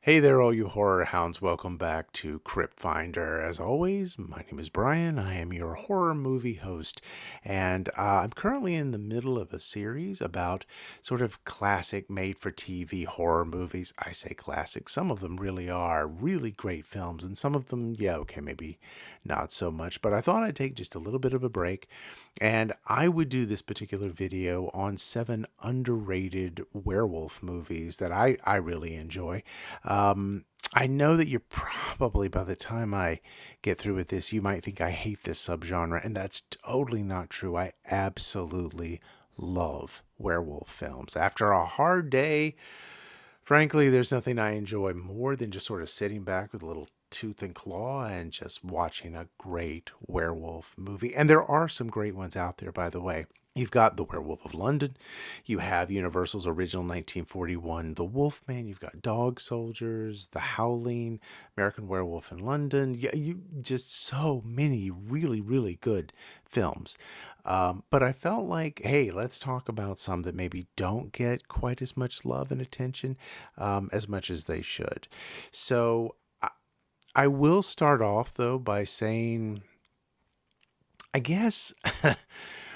Hey there, all you horror hounds. Welcome back to Crypt Finder. As always, my name is Brian. I am your horror movie host, and I'm currently in the middle of a series about sort of classic made for TV horror movies. I say classic, some of them really are really great films, and some of them, yeah, okay, maybe not so much. But I thought I'd take just a little bit of a break, and I would do this particular video on 7 underrated werewolf movies that I really enjoy. I know that you're probably, by the time I get through with this, you might think I hate this subgenre, and that's totally not true. I absolutely love werewolf films. After a hard day, frankly, there's nothing I enjoy more than just sort of sitting back with a little tooth and claw and just watching a great werewolf movie. And there are some great ones out there, by the way. You've got The Werewolf of London. You have Universal's original 1941 The Wolfman. You've got Dog Soldiers, The Howling, American Werewolf in London. Yeah, you just so many really, really good films. But I felt like, hey, let's talk about some that maybe don't get quite as much love and attention as much as they should. So I will start off, though, by saying, I guess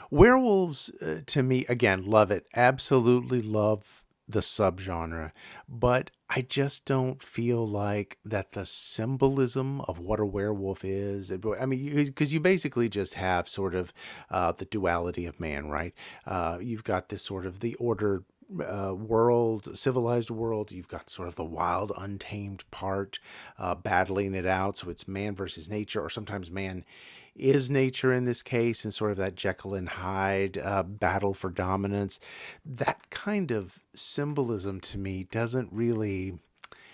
werewolves, to me, again, love it. Absolutely love the subgenre. But I just don't feel like that the symbolism of what a werewolf is. I mean, because you basically just have sort of the duality of man, right? You've got this sort of the ordered world, civilized world. You've got sort of the wild, untamed part, battling it out. So it's man versus nature, or sometimes man is nature in this case, and sort of that Jekyll and Hyde battle for dominance. That kind of symbolism to me doesn't really.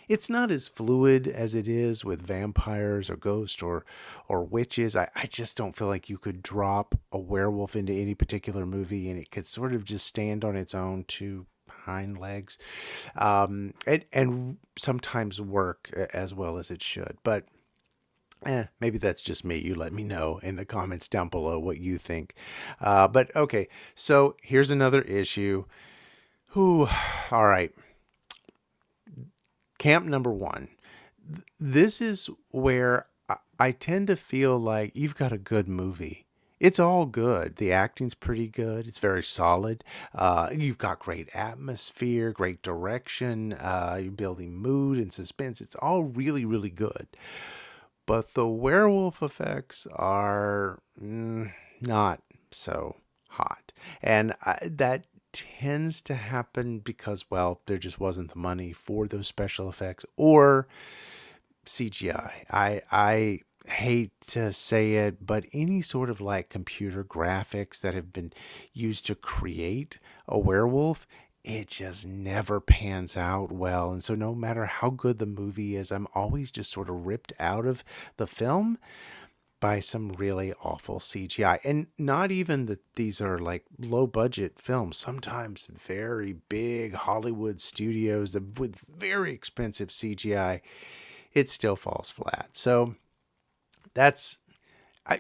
It's not as fluid as it is with vampires or ghosts or witches. I just don't feel like you could drop a werewolf into any particular movie and it could sort of just stand on its own two hind legs, and sometimes work as well as it should. But maybe that's just me. You let me know in the comments down below what you think. But okay, so here's another issue. Whew, all right. Camp number one. This is where I tend to feel like you've got a good movie. It's all good. The acting's pretty good. It's very solid. You've got great atmosphere, great direction. You're building mood and suspense. It's all really, really good. But the werewolf effects are not so hot. And that tends to happen because, well, there just wasn't the money for those special effects or CGI. I hate to say it, but any sort of like computer graphics that have been used to create a werewolf, it just never pans out well. And so no matter how good the movie is, I'm always just sort of ripped out of the film by some really awful CGI. And not even that these are like low budget films, sometimes very big Hollywood studios with very expensive CGI, it still falls flat. So that's, I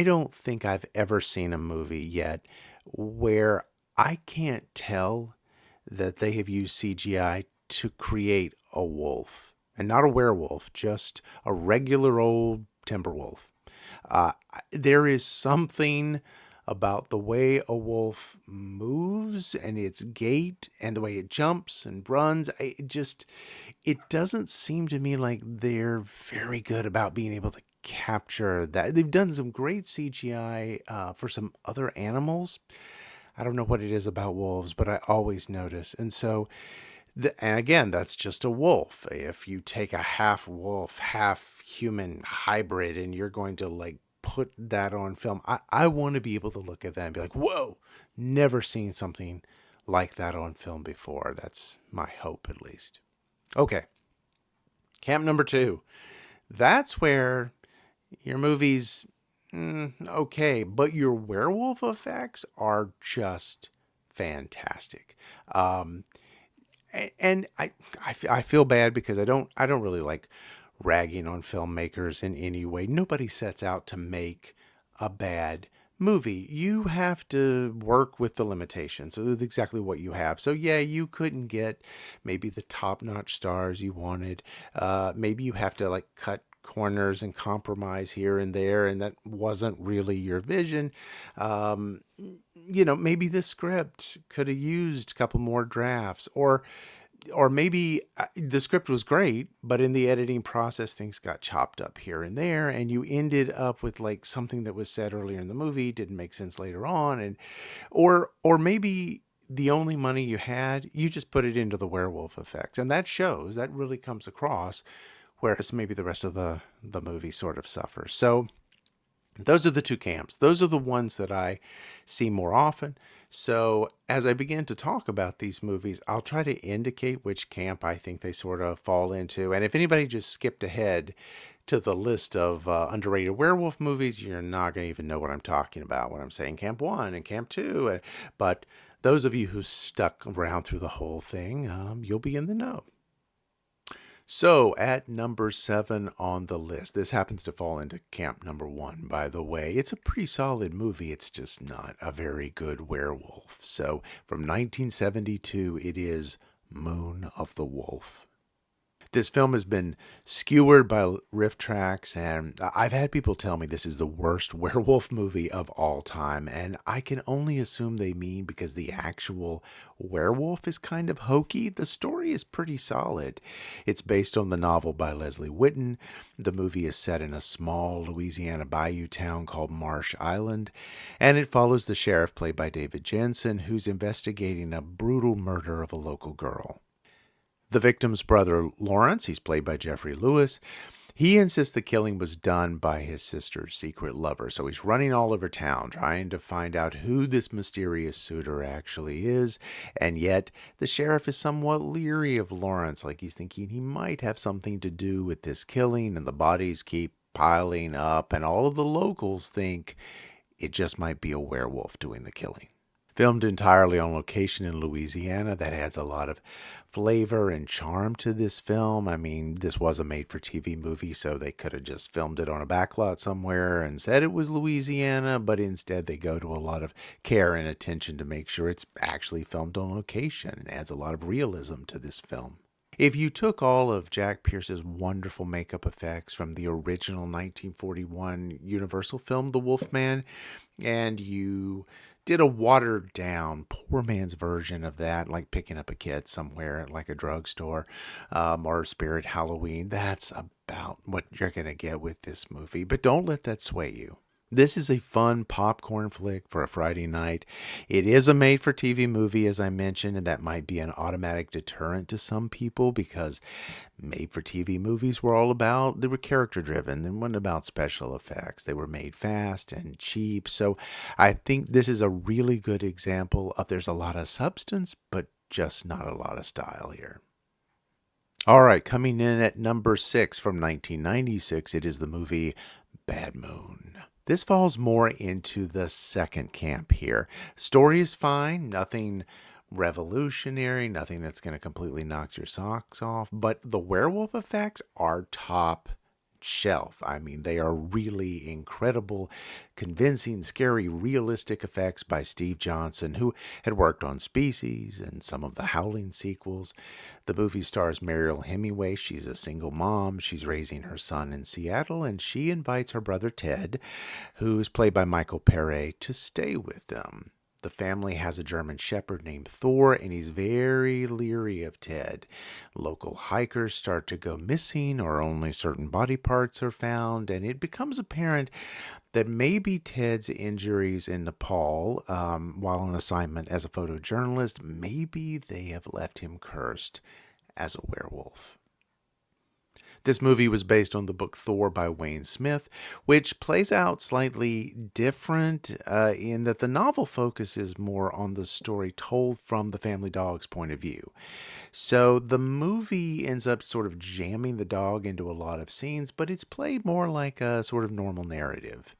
don't think I've ever seen a movie yet where I can't tell that they have used CGI to create a wolf. And not a werewolf, just a regular old timber wolf. There is something about the way a wolf moves and its gait and the way it jumps and runs. It doesn't seem to me like they're very good about being able to capture that. They've done some great CGI for some other animals. I don't know what it is about wolves, but I always notice. And so, and again, that's just a wolf. If you take a half wolf, half human hybrid and you're going to like put that on film, I want to be able to look at that and be like, whoa, never seen something like that on film before. That's my hope, at least. Okay. Camp number 2. That's where your movie's okay, but your werewolf effects are just fantastic. And I feel bad because I don't really like ragging on filmmakers in any way. Nobody sets out to make a bad movie. You have to work with the limitations of exactly what you have. So yeah, you couldn't get maybe the top-notch stars you wanted. Maybe you have to like cut corners and compromise here and there, and that wasn't really your vision. Um, maybe the script could have used a couple more drafts, or maybe the script was great, but in the editing process, things got chopped up here and there, and you ended up with like something that was said earlier in the movie didn't make sense later on, and or maybe the only money you had, you just put it into the werewolf effects, and that really comes across, whereas maybe the rest of the movie sort of suffers. So those are the two camps. Those are the ones that I see more often. So as I begin to talk about these movies, I'll try to indicate which camp I think they sort of fall into. And if anybody just skipped ahead to the list of underrated werewolf movies, you're not going to even know what I'm talking about when I'm saying Camp 1 and Camp 2. But those of you who stuck around through the whole thing, you'll be in the know. So, at number 7 on the list, this happens to fall into camp number 1, by the way. It's a pretty solid movie. It's just not a very good werewolf. So, from 1972, it is Moon of the Wolf. This film has been skewered by riff tracks, and I've had people tell me this is the worst werewolf movie of all time, and I can only assume they mean because the actual werewolf is kind of hokey. The story is pretty solid. It's based on the novel by Leslie Whitten. The movie is set in a small Louisiana bayou town called Marsh Island, and it follows the sheriff played by David Jensen, who's investigating a brutal murder of a local girl. The victim's brother, Lawrence, he's played by Jeffrey Lewis, he insists the killing was done by his sister's secret lover. So he's running all over town trying to find out who this mysterious suitor actually is. And yet the sheriff is somewhat leery of Lawrence, like he's thinking he might have something to do with this killing, and the bodies keep piling up, and all of the locals think it just might be a werewolf doing the killing. Filmed entirely on location in Louisiana, that adds a lot of flavor and charm to this film. I mean, this was a made-for-TV movie, so they could have just filmed it on a backlot somewhere and said it was Louisiana, but instead they go to a lot of care and attention to make sure it's actually filmed on location, and adds a lot of realism to this film. If you took all of Jack Pierce's wonderful makeup effects from the original 1941 Universal film, The Wolfman, and you did a watered down, poor man's version of that, like picking up a kid somewhere at like a drugstore, or Spirit Halloween, that's about what you're going to get with this movie. But don't let that sway you. This is a fun popcorn flick for a Friday night. It is a made-for-TV movie, as I mentioned, and that might be an automatic deterrent to some people because made-for-TV movies they were character-driven. They weren't about special effects. They were made fast and cheap. So I think this is a really good example of there's a lot of substance, but just not a lot of style here. All right, coming in at number 6 from 1996, it is the movie Bad Moon. This falls more into the second camp here. Story is fine, nothing revolutionary, nothing that's going to completely knock your socks off, but the werewolf effects are top shelf. I mean, they are really incredible, convincing, scary, realistic effects by Steve Johnson, who had worked on Species and some of the Howling sequels. The movie stars Mariel Hemingway. She's a single mom. She's raising her son in Seattle, and she invites her brother Ted, who's played by Michael Pere, to stay with them. The family has a German shepherd named Thor, and he's very leery of Ted. Local hikers start to go missing, or only certain body parts are found, and it becomes apparent that maybe Ted's injuries in Nepal, while on assignment as a photojournalist, maybe they have left him cursed as a werewolf. This movie was based on the book Thor by Wayne Smith, which plays out slightly different in that the novel focuses more on the story told from the family dog's point of view. So the movie ends up sort of jamming the dog into a lot of scenes, but it's played more like a sort of normal narrative.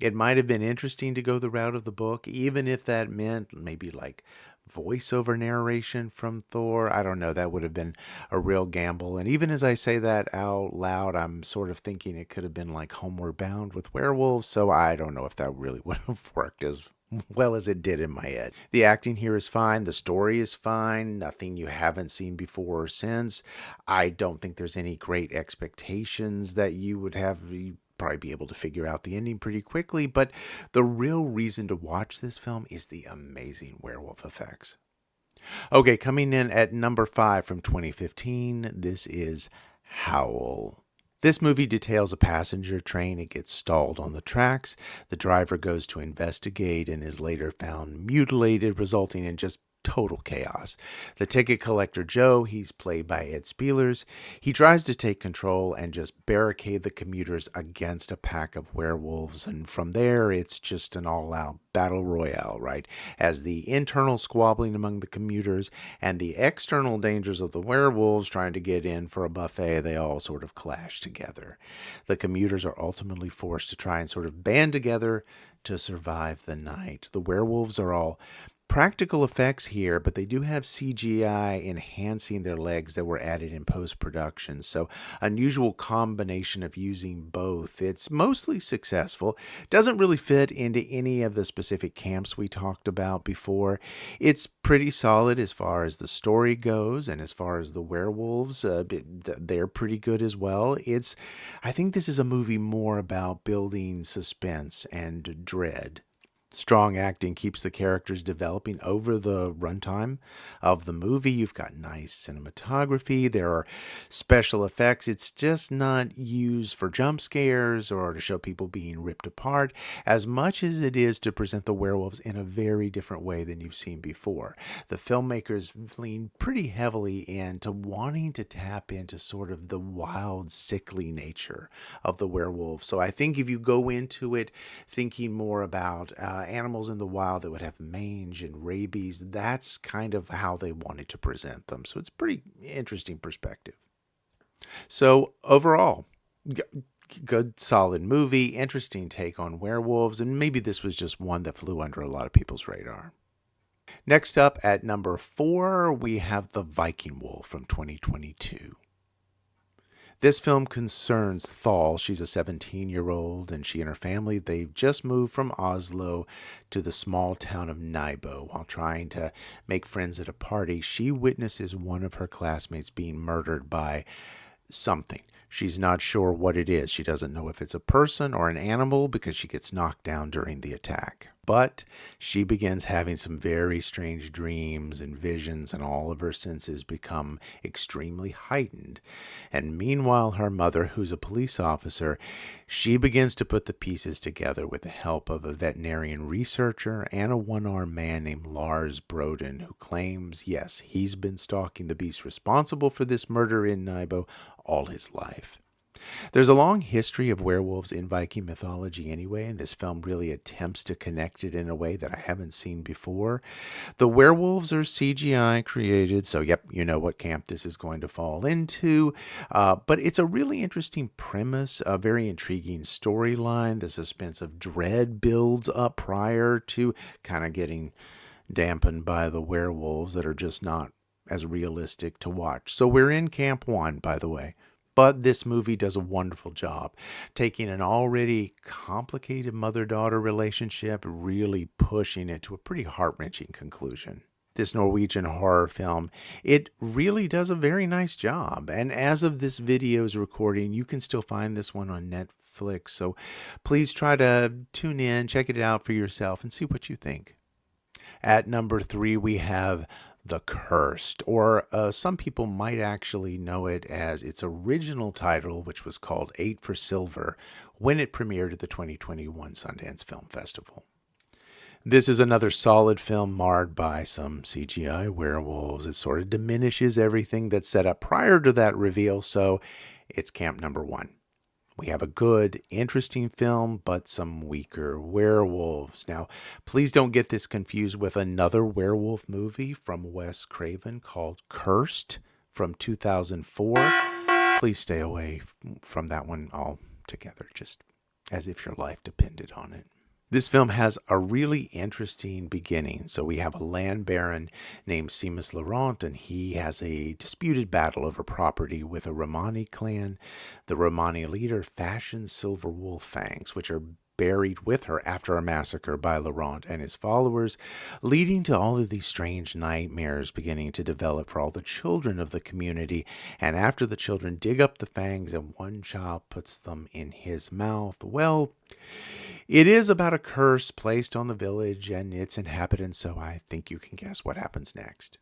It might have been interesting to go the route of the book, even if that meant maybe like voiceover narration from Thor. I don't know. That would have been a real gamble. And even as I say that out loud, I'm sort of thinking it could have been like Homeward Bound with werewolves. So I don't know if that really would have worked as well as it did in my head. The acting here is fine. The story is fine. Nothing you haven't seen before or since. I don't think there's any great expectations that you would have. You probably be able to figure out the ending pretty quickly, but the real reason to watch this film is the amazing werewolf effects. Okay, coming in at number 5 from 2015, this is Howl. This movie details a passenger train. It gets stalled on the tracks. The driver goes to investigate and is later found mutilated, resulting in just total chaos. The ticket collector Joe, he's played by Ed Spielers, he tries to take control and just barricade the commuters against a pack of werewolves, and from there it's just an all-out battle royale, right? As the internal squabbling among the commuters and the external dangers of the werewolves trying to get in for a buffet, they all sort of clash together. The commuters are ultimately forced to try and sort of band together to survive the night. The werewolves are all practical effects here, but they do have CGI enhancing their legs that were added in post-production. So unusual combination of using both. It's mostly successful. Doesn't really fit into any of the specific camps we talked about before. It's pretty solid as far as the story goes, and as far as the werewolves, they're pretty good as well. I think this is a movie more about building suspense and dread. Strong acting keeps the characters developing over the runtime of the movie. You've got nice cinematography. There are special effects. It's just not used for jump scares or to show people being ripped apart as much as it is to present the werewolves in a very different way than you've seen before. The filmmakers lean pretty heavily into wanting to tap into sort of the wild, sickly nature of the werewolf. So I think if you go into it thinking more about animals in the wild that would have mange and rabies, that's kind of how they wanted to present them. So it's a pretty interesting perspective. So overall, good, solid movie, interesting take on werewolves, and maybe this was just one that flew under a lot of people's radar. Next up at number 4, we have The Viking Wolf from 2022. This film concerns Thal. She's a 17-year-old, and she and her family, they've just moved from Oslo to the small town of Nybo. While trying to make friends at a party, she witnesses one of her classmates being murdered by something. She's not sure what it is. She doesn't know if it's a person or an animal because she gets knocked down during the attack. But she begins having some very strange dreams and visions, and all of her senses become extremely heightened. And meanwhile, her mother, who's a police officer, she begins to put the pieces together with the help of a veterinarian researcher and a one-armed man named Lars Broden, who claims, yes, he's been stalking the beast responsible for this murder in Nybo all his life. There's a long history of werewolves in Viking mythology anyway, and this film really attempts to connect it in a way that I haven't seen before. The werewolves are CGI created, so yep, you know what camp this is going to fall into. But it's a really interesting premise, a very intriguing storyline. The suspense of dread builds up prior to kind of getting dampened by the werewolves that are just not as realistic to watch. So we're in camp 1, by the way. But this movie does a wonderful job taking an already complicated mother-daughter relationship, really pushing it to a pretty heart-wrenching conclusion. This Norwegian horror film, it really does a very nice job. And as of this video's recording, you can still find this one on Netflix. So please try to tune in, check it out for yourself, and see what you think. At number 3, we have The Cursed, or some people might actually know it as its original title, which was called 8 for Silver, when it premiered at the 2021 Sundance Film Festival. This is another solid film marred by some CGI werewolves. It sort of diminishes everything that's set up prior to that reveal, so it's camp number 1. We have a good, interesting film, but some weaker werewolves. Now, please don't get this confused with another werewolf movie from Wes Craven called Cursed from 2004. Please stay away from that one altogether, just as if your life depended on it. This film has a really interesting beginning. So we have a land baron named Seamus Laurent, and he has a disputed battle over property with a Romani clan. The Romani leader fashions silver wolf fangs, which are buried with her after a massacre by Laurent and his followers, leading to all of these strange nightmares beginning to develop for all the children of the community. And after the children dig up the fangs and one child puts them in his mouth, well, it is about a curse placed on the village and its inhabitants, so I think you can guess what happens next.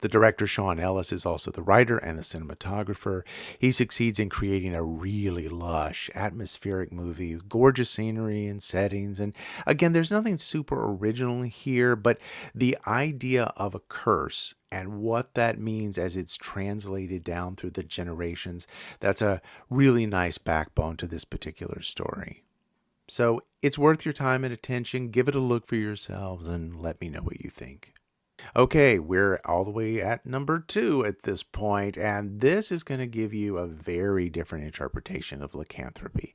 The director, Sean Ellis, is also the writer and the cinematographer. He succeeds in creating a really lush, atmospheric movie, gorgeous scenery and settings. And again, there's nothing super original here, but the idea of a curse and what that means as it's translated down through the generations, that's a really nice backbone to this particular story. So it's worth your time and attention. Give it a look for yourselves and let me know what you think. Okay, we're all the way at number 2 at this point, and this is going to give you a very different interpretation of lycanthropy.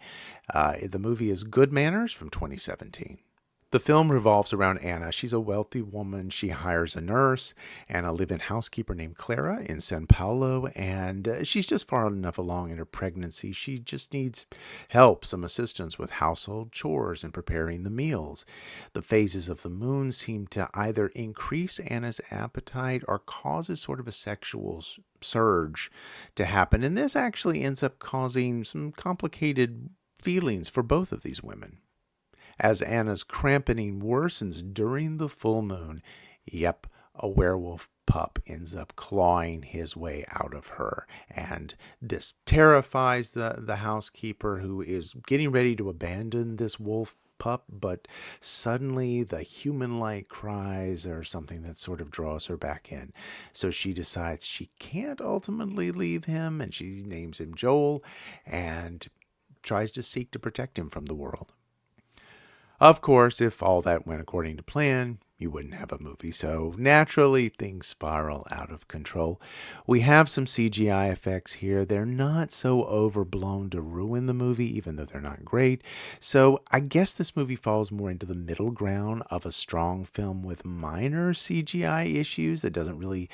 The movie is Good Manners from 2017. The film revolves around Anna. She's a wealthy woman. She hires a nurse and a live-in housekeeper named Clara in Sao Paulo, and she's just far enough along in her pregnancy. She just needs help, some assistance with household chores and preparing the meals. The phases of the moon seem to either increase Anna's appetite or causes sort of a sexual surge to happen, and this actually ends up causing some complicated feelings for both of these women. As Anna's cramping worsens during the full moon, yep, a werewolf pup ends up clawing his way out of her. And this terrifies the housekeeper, who is getting ready to abandon this wolf pup, but suddenly the human-like cries are something that sort of draws her back in. So she decides she can't ultimately leave him, and she names him Joel and tries to seek to protect him from the world. Of course, if all that went according to plan, you wouldn't have a movie, so naturally things spiral out of control. We have some CGI effects here. They're not so overblown to ruin the movie, even though they're not great. So I guess this movie falls more into the middle ground of a strong film with minor CGI issues that doesn't really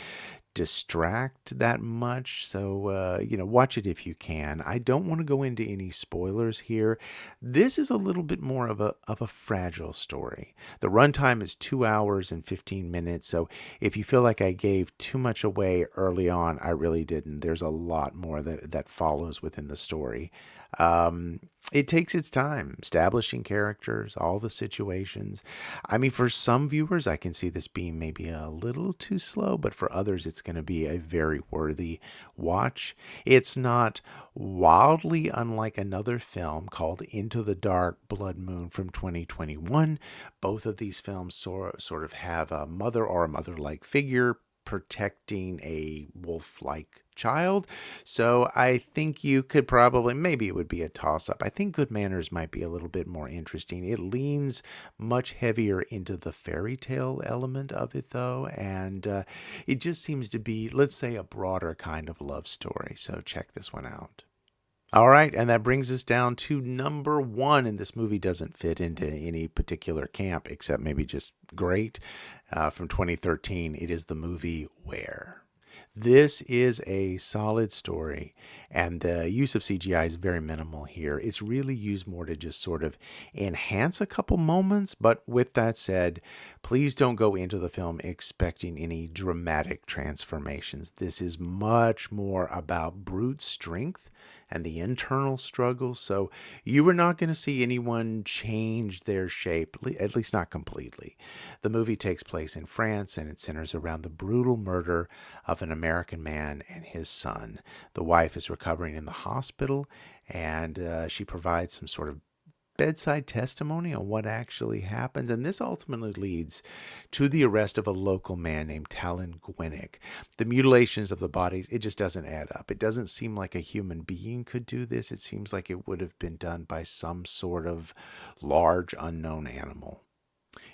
distract that much. So, watch it if you can. I don't want to go into any spoilers here. This is a little bit more of a fragile story. The runtime is 2 hours and 15 minutes. So if you feel like I gave too much away early on, I really didn't. There's a lot more that follows within the story. It takes its time establishing characters, all the situations. I mean, for some viewers, I can see this being maybe a little too slow, but for others, it's going to be a very worthy watch. It's not wildly unlike another film called Into the Dark Blood Moon from 2021. Both of these films sort of have a mother or a mother-like figure protecting a wolf-like child. So I think you could probably, maybe it would be a toss-up. I think Good Manners might be a little bit more interesting. It leans much heavier into the fairy tale element of it, though, and it just seems to be, let's say, a broader kind of love story. So check this one out. All right, and that brings us down to number 1, and this movie doesn't fit into any particular camp except maybe just great. From 2013, it is the movie Where. This is a solid story, and the use of CGI is very minimal here. It's really used more to just sort of enhance a couple moments, but with that said, please don't go into the film expecting any dramatic transformations. This is much more about brute strength and the internal struggles, so you are not going to see anyone change their shape, at least not completely. The movie takes place in France, and it centers around the brutal murder of an American man and his son. The wife is recovering in the hospital, and she provides some sort of bedside testimony on what actually happens, and this ultimately leads to the arrest of a local man named Talon Gwynnick. The mutilations of the bodies, it just doesn't add up. It doesn't seem like a human being could do this. It seems like it would have been done by some sort of large unknown animal.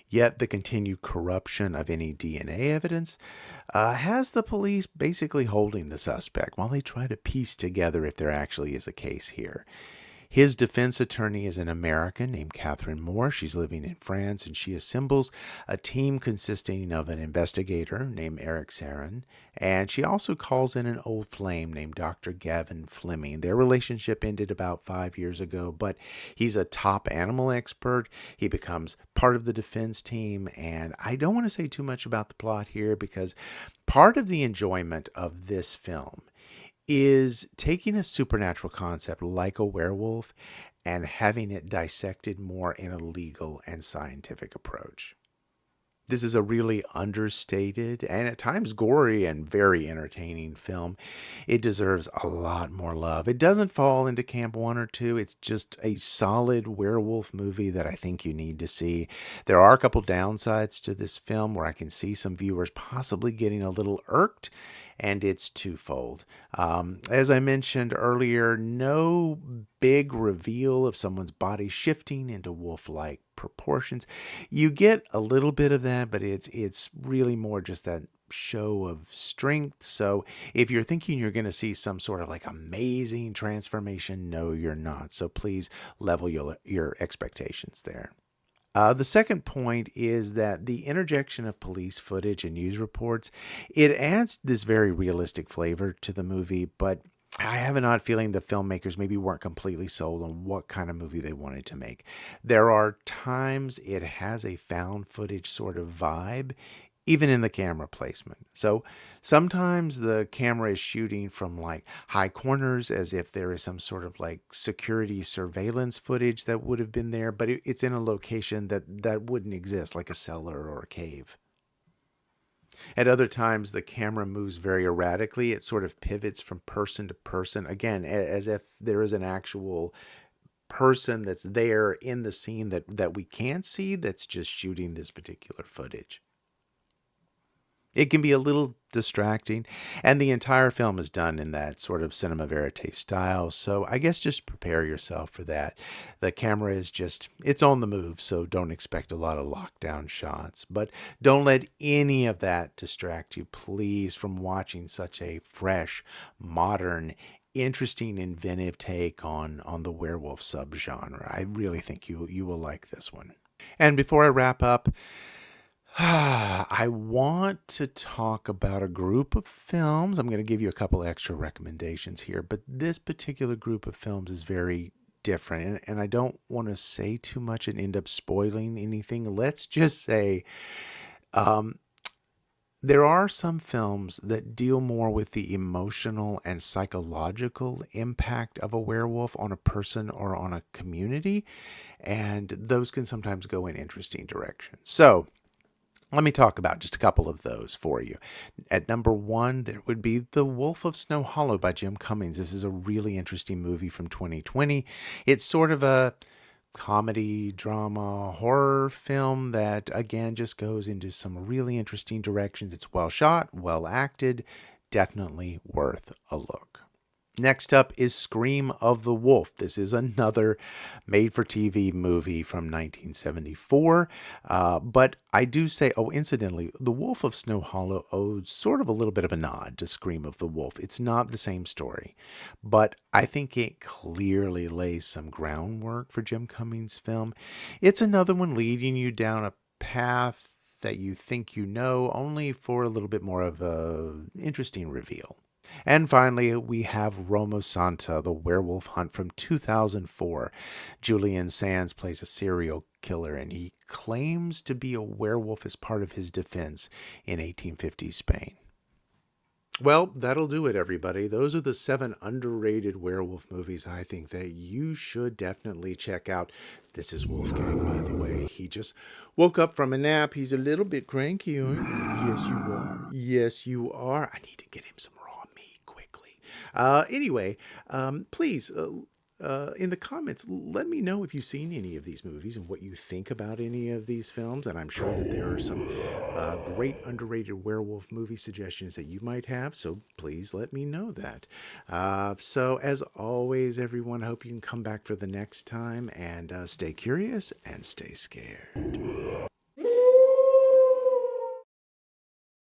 Yet the continued corruption of any DNA evidence has the police basically holding the suspect while they try to piece together if there actually is a case here. His defense attorney is an American named Catherine Moore. She's living in France, and she assembles a team consisting of an investigator named Eric Sarin, and she also calls in an old flame named Dr. Gavin Fleming. Their relationship ended about 5 years ago, but he's a top animal expert. He becomes part of the defense team, and I don't want to say too much about the plot here because part of the enjoyment of this film is taking a supernatural concept like a werewolf and having it dissected more in a legal and scientific approach. This is a really understated and at times gory and very entertaining film. It deserves a lot more love. It doesn't fall into camp one or two. It's just a solid werewolf movie that I think you need to see. There are a couple downsides to this film where I can see some viewers possibly getting a little irked, and it's twofold. As I mentioned earlier, no big reveal of someone's body shifting into wolf-like proportions. You get a little bit of that, but it's really more just that show of strength. So if you're thinking you're going to see some sort of like amazing transformation, no, you're not. So please level your expectations there. The second point is that the interjection of police footage and news reports, it adds this very realistic flavor to the movie, but I have an odd feeling the filmmakers maybe weren't completely sold on what kind of movie they wanted to make. There are times it has a found footage sort of vibe, even in the camera placement. So sometimes the camera is shooting from like high corners as if there is some sort of like security surveillance footage that would have been there, but it's in a location that wouldn't exist, like a cellar or a cave. At other times, the camera moves very erratically. It sort of pivots from person to person, again, as if there is an actual person that's there in the scene that we can't see that's just shooting this particular footage. It can be a little distracting, and the entire film is done in that sort of cinema verite style, so I guess just prepare yourself for that. The camera is it's on the move, so don't expect a lot of lockdown shots, but don't let any of that distract you, please, from watching such a fresh, modern, interesting, inventive take on the werewolf subgenre. I really think you will like this one. And before I wrap up, I want to talk about a group of films. I'm going to give you a couple extra recommendations here, but this particular group of films is very different, and I don't want to say too much and end up spoiling anything. Let's just say there are some films that deal more with the emotional and psychological impact of a werewolf on a person or on a community, and those can sometimes go in interesting directions. So, let me talk about just a couple of those for you. At number one, there would be The Wolf of Snow Hollow by Jim Cummings. This is a really interesting movie from 2020. It's sort of a comedy, drama, horror film that, again, just goes into some really interesting directions. It's well shot, well acted, definitely worth a look. Next up is Scream of the Wolf. This is another made-for-TV movie from 1974. But I do say, incidentally, The Wolf of Snow Hollow owes sort of a little bit of a nod to Scream of the Wolf. It's not the same story, but I think it clearly lays some groundwork for Jim Cummings' film. It's another one leading you down a path that you think you know, only for a little bit more of a interesting reveal. And finally, we have Romo Santa, the werewolf hunt from 2004. Julian Sands plays a serial killer, and he claims to be a werewolf as part of his defense in 1850s Spain. Well, that'll do it, everybody. Those are the 7 underrated werewolf movies I think that you should definitely check out. This is Wolfgang, by the way. He just woke up from a nap. He's a little bit cranky, aren't you? Yes, you are. Yes, you are. I need to get him some raw meat quickly. Anyway, please, in the comments, let me know if you've seen any of these movies and what you think about any of these films. And I'm sure that there are some great underrated werewolf movie suggestions that you might have. So please let me know that. So as always, everyone, I hope you can come back for the next time and stay curious and stay scared.